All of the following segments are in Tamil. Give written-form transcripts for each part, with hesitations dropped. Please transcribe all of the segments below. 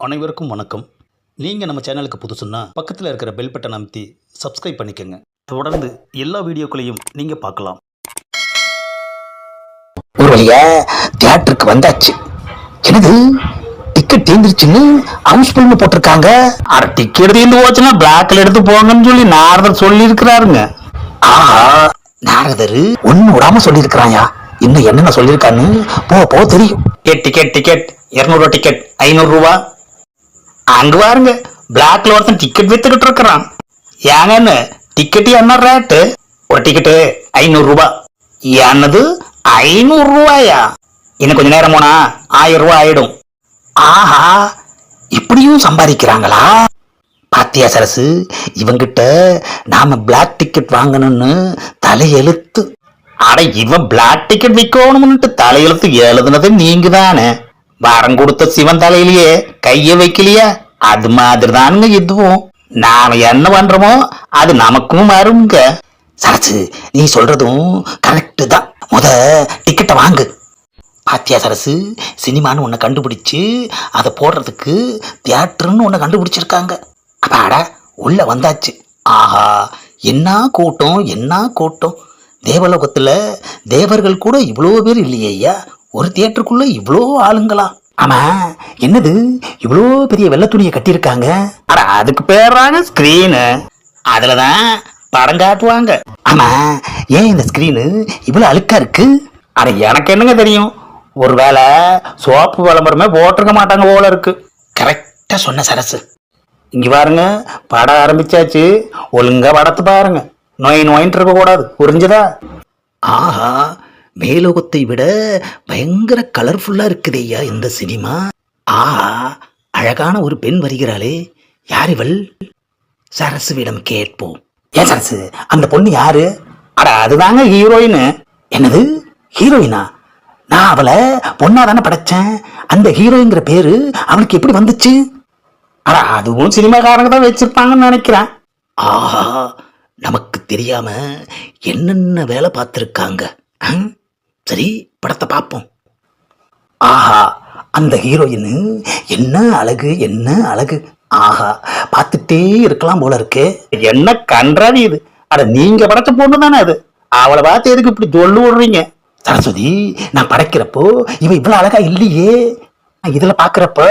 அனைவருக்கும் வணக்கம். நீங்கள் நம்ம சேனலுக்கு புதுசுன்னா பக்கத்தில் இருக்கிற பெல் பட்டன் அமைத்தி சப்ஸ்கிரைப் பண்ணிக்கோங்க. தொடர்ந்து எல்லா வீடியோக்களையும் நீங்கள் பார்க்கலாம். ஒரு வழியா தியேட்டருக்கு வந்தாச்சு. என்னது டிக்கெட் தீர்ந்துருச்சுன்னு ஹவுஸ்ஃபுல்னு போட்டிருக்காங்க. அரை டிக்கெட் தீர்ந்து போச்சுன்னா பிளாக்ல எடுத்து போங்கன்னு சொல்லி நாரதர் சொல்லி இருக்கிறாருங்க. ஆஹா, நாரதர் ஒண்ணு விடாம சொல்லியிருக்கிறாயா. இன்னும் என்னென்ன சொல்லியிருக்கான்னு போ தெரியும். டிக்கெட் 200 டிக்கெட் 500 ரூபா. அங்க பாருங்க, பிளாக்ல ஒருத்தன் டிக்கெட் வித்துக்கிட்டு இருக்கிறான். ஏங்கன்னு டிக்கெட் என்ன ரேட்டு? ஒரு டிக்கெட்டு 500 ரூபா. என்னது 500 ரூபாயா? இன்னும் கொஞ்ச நேரம் போனா 1000 ரூபாய் ஆயிடும். ஆஹா, இப்படியும் சம்பாதிக்கிறாங்களா? பாத்தியா சரசு, இவங்கிட்ட நாம பிளாக் டிக்கெட் வாங்கணும்னு தலையெழுத்து. அட, இவன் பிளாக் டிக்கெட் விற்கணும்னுட்டு தலையெழுத்து எழுதுனது நீங்க தானே. வரம் கொடுத்த சிவன் தலையிலேயே கைய வைக்கலையா? அது மாதிரி தானுங்க இதுவும். நாம என்ன பண்றோமோ அது நமக்கும் வருங்க. சரசு, நீ சொல்றதும் கரெக்டு தான். டிக்கெட்டை வாங்கு. பாத்தியா சரசு, சினிமான்னு ஒன்று கண்டுபிடிச்சு அதை போடுறதுக்கு தியேட்டர்னு ஒன்று கண்டுபிடிச்சிருக்காங்க. அப்பாடா, உள்ள வந்தாச்சு. ஆஹா, என்ன கூட்டம். தேவலோகத்தில் தேவர்கள் கூட இவ்வளோ பேர் இல்லையே ஐயா. ஒரு தியேட்டருக்குள்ள இவ்வளோ ஆளுங்களா? ஆமா, என்னது இவ்வளோ பெரிய வெள்ளை துணியை கட்டியிருக்காங்க? அட, அதுக்கு பேரான ஸ்கிரீனு. அதுலதான் படம் காட்டுவாங்க. ஆமா, ஏன் இந்த ஸ்கிரீனு இவ்வளோ அழுக்கா இருக்கு? அட, எனக்கு என்னங்க தெரியும். ஒருவேளை சோப்பு விளம்பரமே போட்டிருக்க மாட்டாங்க போல இருக்கு. கரெக்டா சொன்ன சரசு. இங்க பாருங்க, படம் ஆரம்பிச்சாச்சு. ஒழுங்கா படத்தை பாருங்க. நோயின்னு இருக்க கூடாது, புரிஞ்சதா? ஆஹா, மேலோகத்தை விட பயங்கர கலர்ஃபுல்லா இருக்குது ஐயா இந்த சினிமா. ஆஹா, அழகான ஒரு பெண் வருகிறாளே, யார் இவள்? சரசுவிடம் கேட்போம். ஏன் சரசு, அந்த பொண்ணு யாரு? அட, அதுதாங்க ஹீரோயின். என்னது ஹீரோயினா? நான் அவளை பொண்ணா தானே படைச்சேன். அந்த ஹீரோயின்ங்கிற பேரு அவளுக்கு எப்படி வந்துச்சு? அட, அதுவும் சினிமாக்காரங்க தான் வச்சிருப்பாங்கன்னு நினைக்கிறேன். ஆஹா, நமக்கு தெரியாம என்னென்ன வேலை பார்த்துருக்காங்க. சரி, படத்தை பார்ப்போம். ஆஹா, அந்த ஹீரோயின் என்ன அழகு. ஆஹா, பார்த்துட்டே இருக்கலாம் போல இருக்கு. என்ன கன்றாவி இது? அட, நீங்க படைச்ச பொண்ணு தானே அது. அவளை பார்த்து எதுக்கு இப்படி சொல்லு விடுறீங்க? சரஸ்வதி, நான் படைக்கிறப்போ இவ இவ்வளவு அழகா இல்லையே. இதுல பாக்குறப்ப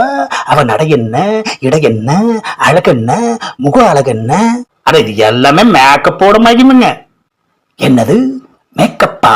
அவ நடை என்ன, இடை என்ன, அழகென்ன, முக அழகென்ன. அட, இது எல்லாமே மேக்கப்போட மகிமைங்க. என்னது மேக்கப்பா?